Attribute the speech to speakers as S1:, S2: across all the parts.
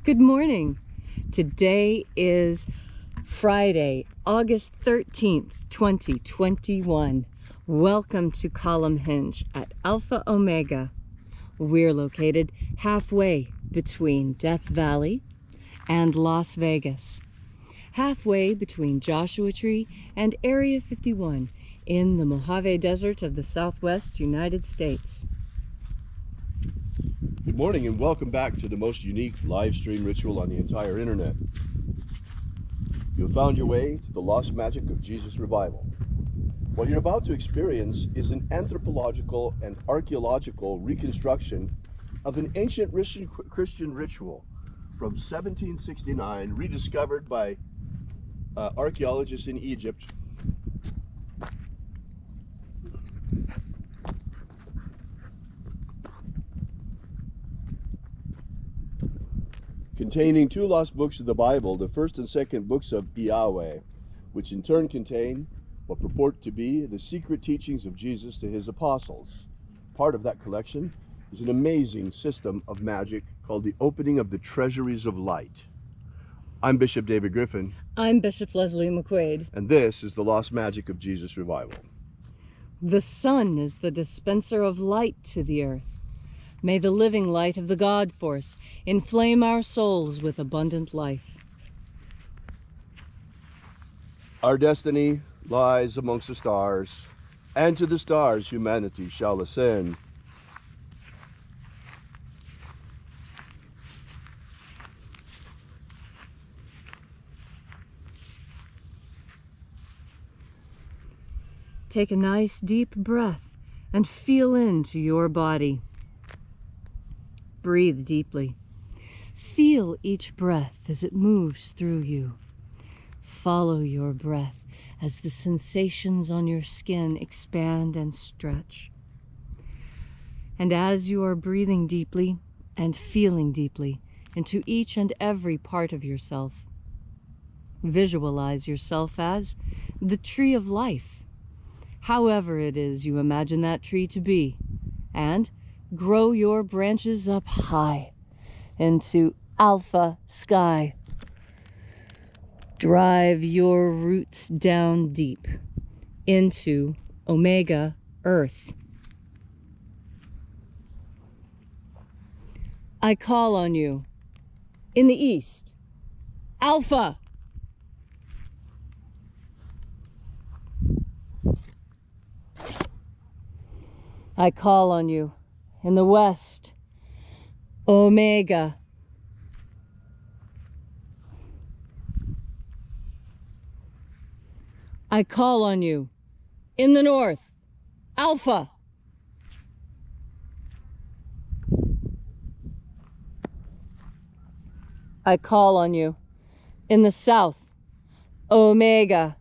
S1: Good morning. Today is Friday, August 13th, 2021. Welcome to Column Hinge at Alpha Omega. We're located halfway between Death Valley and Las Vegas. Halfway between Joshua Tree and Area 51 in the Mojave Desert of the Southwest United States.
S2: Good morning and welcome back to the most unique live stream ritual on the entire internet. You have found your way to the lost magic of Jesus Revival. What you're about to experience is an anthropological and archaeological reconstruction of an ancient Christian ritual from 1769, rediscovered by archaeologists in Egypt. Containing two lost books of the Bible, the first and second books of Yahweh, which in turn contain what purport to be the secret teachings of Jesus to his apostles. Part of that collection is an amazing system of magic called the opening of the Treasuries of Light. I'm Bishop David Griffin.
S1: I'm Bishop Leslie McQuade.
S2: And this is the lost magic of Jesus Revival.
S1: The sun is the dispenser of light to the earth. May the living light of the God Force inflame our souls with abundant life.
S2: Our destiny lies amongst the stars, and to the stars humanity shall ascend.
S1: Take a nice deep breath and feel into your body. Breathe deeply. Feel each breath as it moves through you. Follow your breath as the sensations on your skin expand and stretch. And as you are breathing deeply and feeling deeply into each and every part of yourself, visualize yourself as the tree of life, however it is you imagine that tree to be, and grow your branches up high into alpha sky. Drive your roots down deep into omega earth. I call on you in the east, alpha. I call on you in the west, omega. I call on you in the north, alpha. I call on you in the south, omega.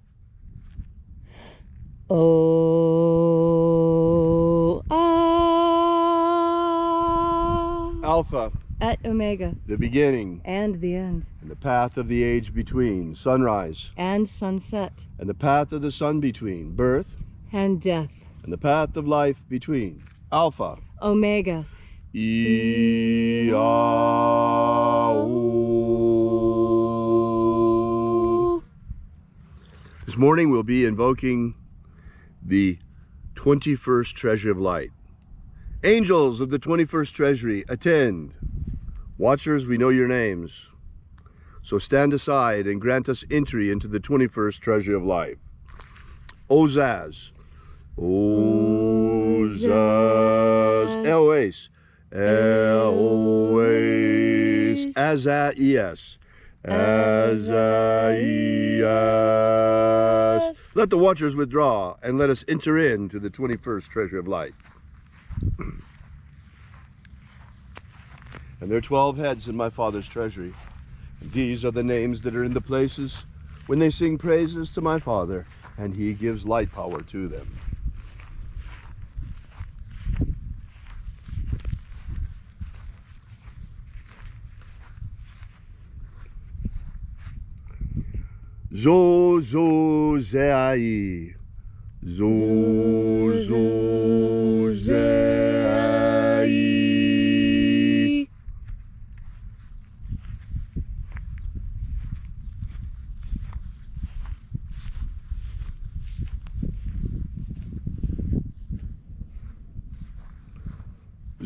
S2: Alpha,
S1: at omega,
S2: the beginning
S1: and the end,
S2: and the path of the age between, sunrise
S1: and sunset,
S2: and the path of the sun between, birth
S1: and death,
S2: and the path of life between, Alpha,
S1: omega.
S2: This morning we'll be invoking the 21st Treasury of Light. Angels of the 21st Treasury, attend. Watchers, we know your names. So stand aside and grant us entry into the 21st Treasury of Light. Ozaz. Ozaz. Eloes. Eloes. Azaias. Azaias. Let the watchers withdraw and let us enter into the 21st Treasury of Light. And there are 12 heads in my Father's treasury. And these are the names that are in the places when they sing praises to my Father, and he gives light power to them. Zo zo zeai. Zo zo zeai.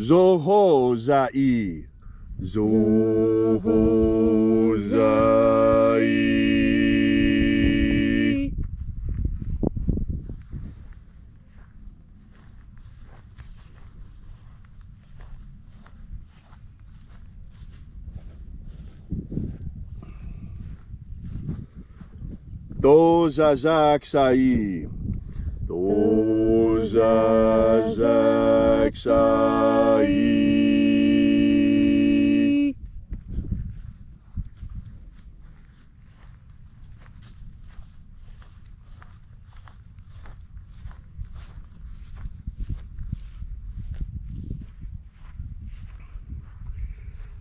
S2: Zohozai. Zohozai. Dozazaksai. Dozazaksai.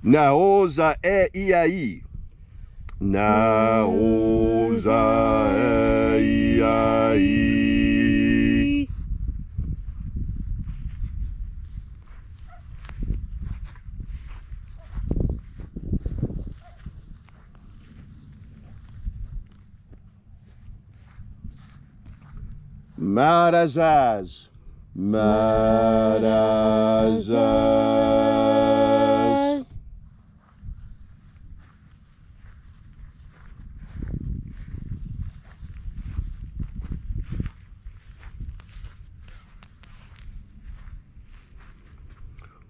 S2: Naoza e iai. Naoza e iai. Marazaz. Marazaz.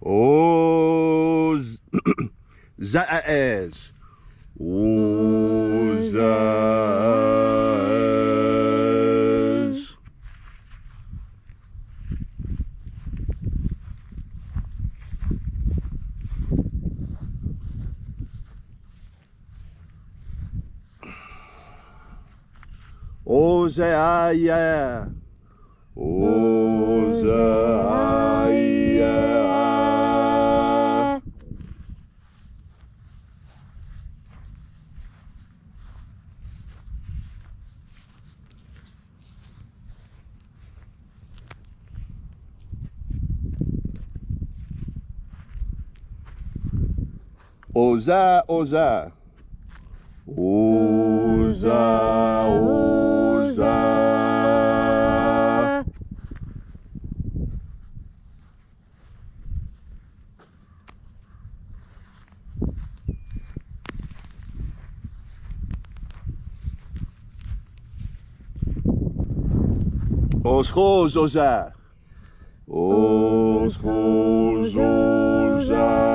S2: Oz Zaaz. Ozaz. Ozaia. Ozaia. Oza, oza. Oza, oza. Oschos, oza. Oschos, oza.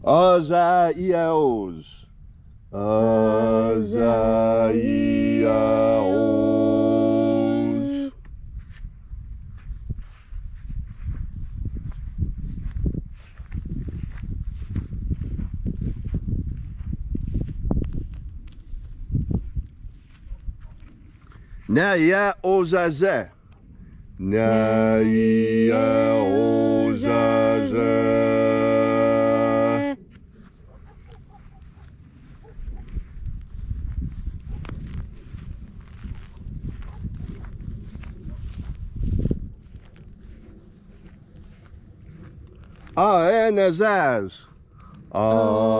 S2: Azaiaos. Azaiaos. Naya ozaze. Naya ozaze. Aenazaz. Aenazaz.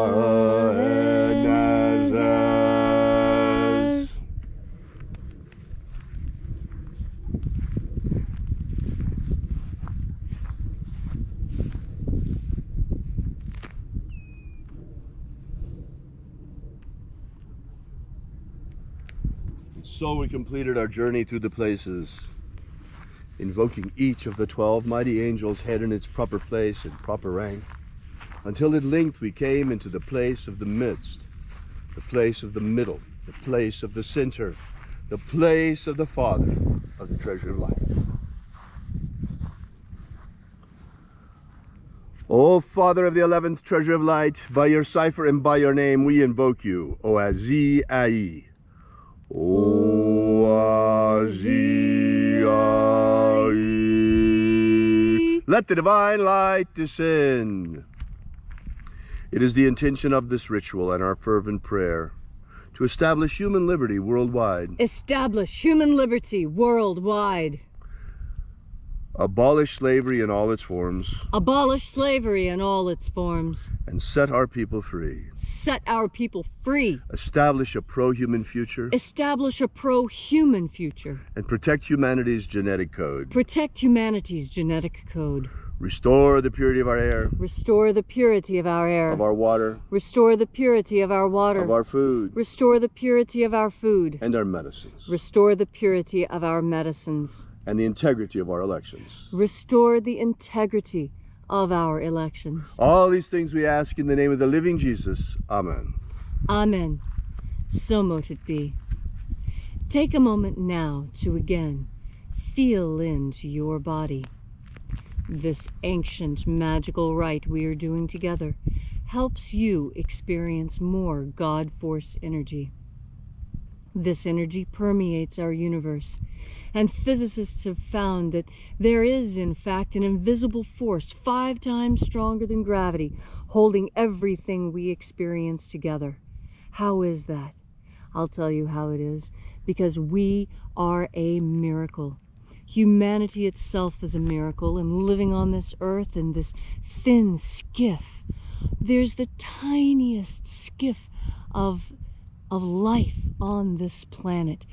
S2: So we completed our journey through the places, invoking each of the 12 mighty angels' head in its proper place and proper rank, until at length we came into the place of the midst, the place of the middle, the place of the center, the place of the Father of the Treasury of Light. O Father of the 11th Treasury of Light, by your cipher and by your name we invoke you, O Azi Ai. O Azi Ai. Let the divine light descend. It is the intention of this ritual and our fervent prayer to establish human liberty worldwide.
S1: Establish human liberty worldwide.
S2: abolish slavery in all its forms,
S1: abolish slavery in all its forms,
S2: and set our people free.
S1: set our people free,
S2: Establish a pro-human future,
S1: establish a pro-human future,
S2: and protect humanity's genetic code.
S1: protect humanity's genetic code,
S2: Restore the purity of our air,
S1: restore the purity of our air,
S2: of our water,
S1: restore the purity of our water,
S2: of our food,
S1: restore the purity of our food,
S2: and our medicines,
S1: restore the purity of our medicines,
S2: and the integrity of our elections.
S1: restore the integrity of our elections.
S2: All these things we ask in the name of the living Jesus. Amen.
S1: Amen. So mote it be. Take a moment now to again feel into your body. This ancient magical rite we are doing together helps you experience more God Force energy. This energy permeates our universe, and physicists have found that there is, in fact, an invisible force 5 times stronger than gravity, holding everything we experience together. How is that? I'll tell you how it is. Because we are a miracle. Humanity itself is a miracle, and living on this earth in this thin skiff, there's the tiniest skiff of life on this planet.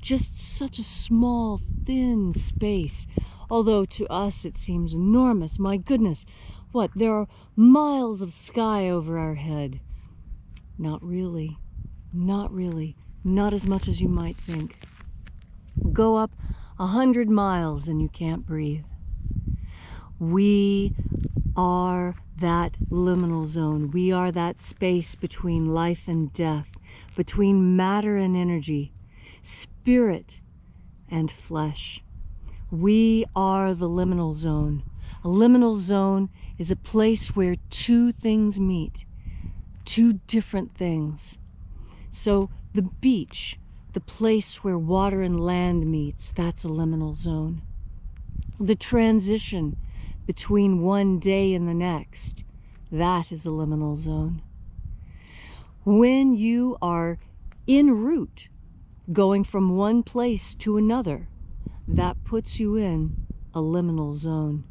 S1: Just such a small, thin space. Although to us it seems enormous. My goodness, what, there are miles of sky over our head. Not really. Not really. Not as much as you might think. Go up 100 miles and you can't breathe. We are that liminal zone. We are that space between life and death, between matter and energy, spirit and flesh. We are the liminal zone. A liminal zone is a place where 2 things meet, 2 different things. So the beach, the place where water and land meets, that's a liminal zone. The transition between one day and the next, that is a liminal zone. When you are en route, going from one place to another, that puts you in a liminal zone.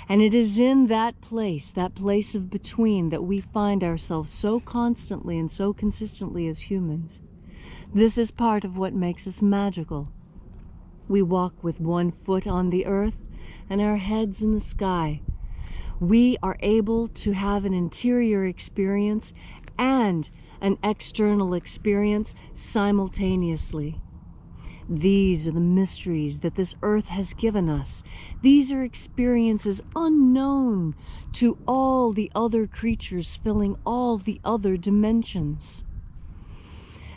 S1: And it is in that place of between, that we find ourselves so constantly and so consistently as humans. This is part of what makes us magical. We walk with 1 foot on the earth and our heads in the sky. We are able to have an interior experience and an external experience simultaneously. These are the mysteries that this earth has given us. These are experiences unknown to all the other creatures filling all the other dimensions.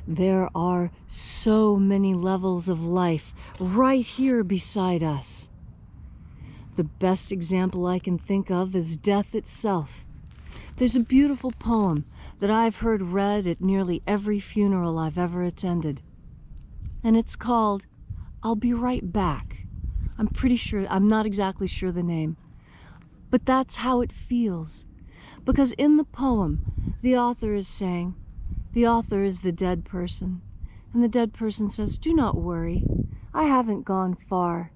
S1: There are so many levels of life right here beside us. The best example I can think of is death itself. There's a beautiful poem that I've heard read at nearly every funeral I've ever attended. And it's called, I'll Be Right Back. I'm not exactly sure the name. But that's how it feels. Because in the poem, the author is saying, the author is the dead person. And the dead person says, do not worry, I haven't gone far.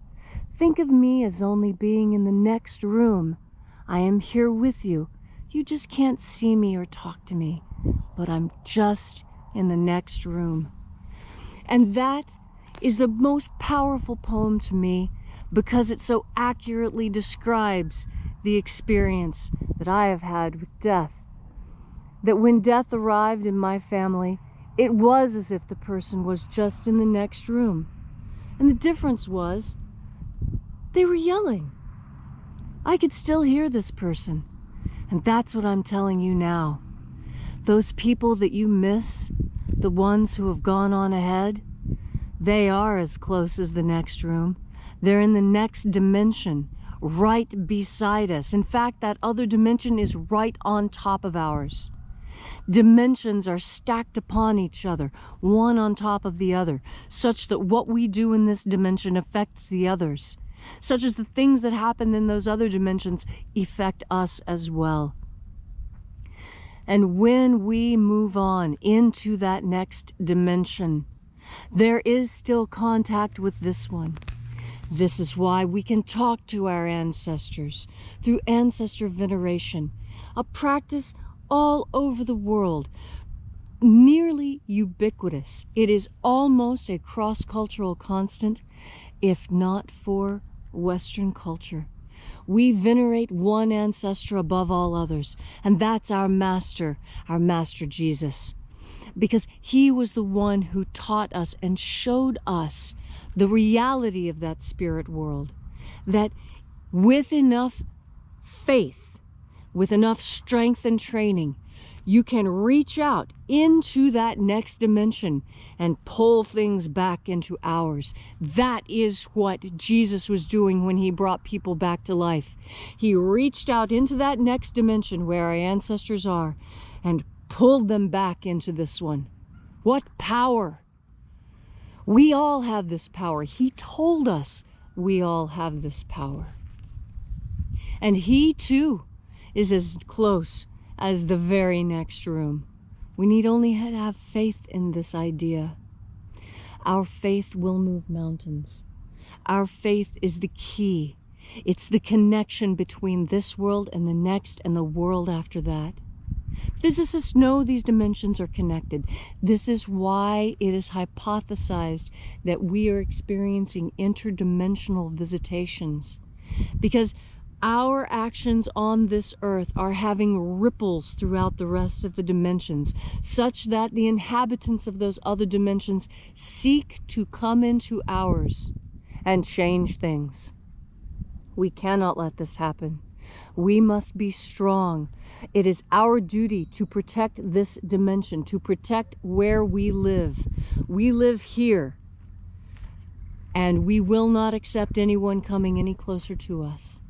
S1: Think of me as only being in the next room. I am here with you. You just can't see me or talk to me. But I'm just in the next room. And that is the most powerful poem to me because it so accurately describes the experience that I have had with death. That when death arrived in my family, it was as if the person was just in the next room. And the difference was, they were yelling. I could still hear this person. And that's what I'm telling you now. Those people that you miss, the ones who have gone on ahead, they are as close as the next room. They're in the next dimension, right beside us. In fact, that other dimension is right on top of ours. Dimensions are stacked upon each other, one on top of the other, such that what we do in this dimension affects the others, such as the things that happen in those other dimensions affect us as well. And when we move on into that next dimension, there is still contact with this one. This is why we can talk to our ancestors through ancestor veneration, a practice all over the world, nearly ubiquitous. It is almost a cross-cultural constant, if not for Western culture. We venerate one ancestor above all others, and that's our Master Jesus. Because he was the one who taught us and showed us the reality of that spirit world. That with enough faith, with enough strength and training, you can reach out into that next dimension and pull things back into ours. That is what Jesus was doing when he brought people back to life. He reached out into that next dimension where our ancestors are and pulled them back into this one. What power! We all have this power. He told us we all have this power. And he too is as close as the very next room. We need only have faith in this idea. Our faith will move mountains. Our faith is the key. It's the connection between this world and the next and the world after that. Physicists know these dimensions are connected. This is why it is hypothesized that we are experiencing interdimensional visitations. Because our actions on this earth are having ripples throughout the rest of the dimensions, such that the inhabitants of those other dimensions seek to come into ours and change things. We cannot let this happen. We must be strong. It is our duty to protect this dimension, to protect where we live. We live here, and we will not accept anyone coming any closer to us.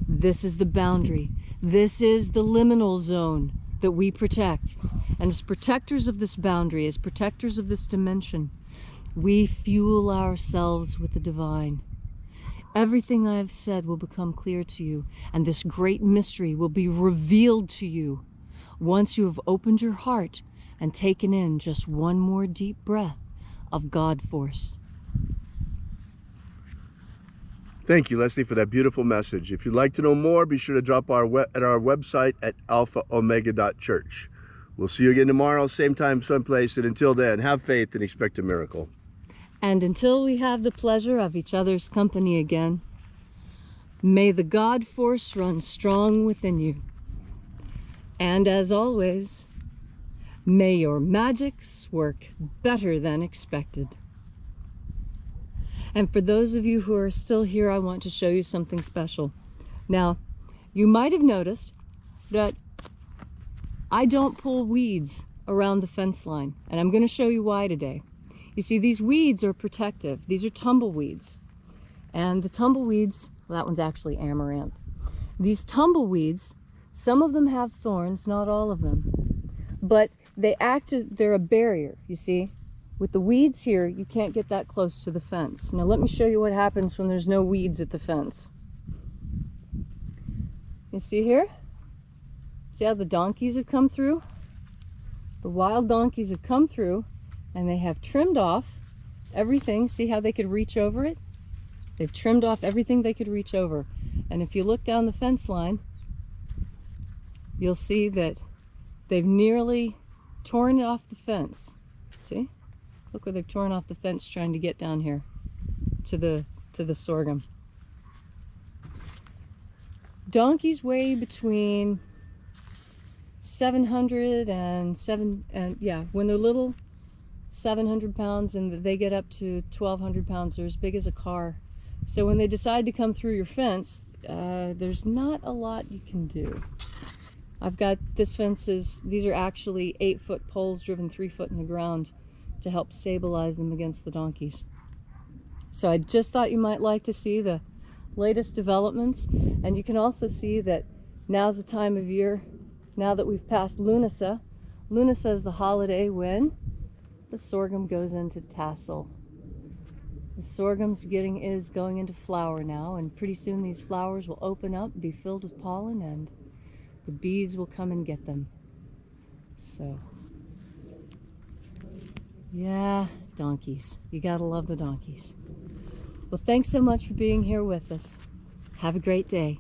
S1: This is the boundary. This is the liminal zone that we protect. And as protectors of this boundary, as protectors of this dimension, we fuel ourselves with the divine. Everything I have said will become clear to you, and this great mystery will be revealed to you once you have opened your heart and taken in just one more deep breath of God force.
S2: Thank you, Leslie, for that beautiful message. If you'd like to know more, be sure to drop at our website at alphaomega.church. We'll see you again tomorrow, same time, same place, and until then, have faith and expect a miracle.
S1: And until we have the pleasure of each other's company again, may the God force run strong within you. And as always, may your magics work better than expected. And for those of you who are still here, I want to show you something special. Now, you might have noticed that I don't pull weeds around the fence line, and I'm going to show you why today. You see, these weeds are protective. These are tumbleweeds. And the tumbleweeds, well, that one's actually amaranth. These tumbleweeds, some of them have thorns, not all of them. But they're a barrier, you see. With the weeds here, you can't get that close to the fence. Now let me show you what happens when there's no weeds at the fence. You see here? See how the donkeys have come through? The wild donkeys have come through and they have trimmed off everything. See how they could reach over it? They've trimmed off everything they could reach over. And if you look down the fence line, you'll see that they've nearly torn off the fence. See? Look where they've torn off the fence trying to get down here to the sorghum. Donkeys weigh between 700 and yeah, when they're little, 700 pounds, and they get up to 1,200 pounds. They're as big as a car. So when they decide to come through your fence, there's not a lot you can do. I've got these are actually 8-foot poles driven 3 foot in the ground to help stabilize them against the donkeys. So I just thought you might like to see the latest developments, and you can also see that now's the time of year, now that we've passed Lunasa. Lunasa is the holiday when the sorghum goes into tassel. The sorghum's is going into flower now, and pretty soon these flowers will open up, be filled with pollen, and the bees will come and get them. So yeah, donkeys. You gotta love the donkeys. Well, thanks so much for being here with us. Have a great day.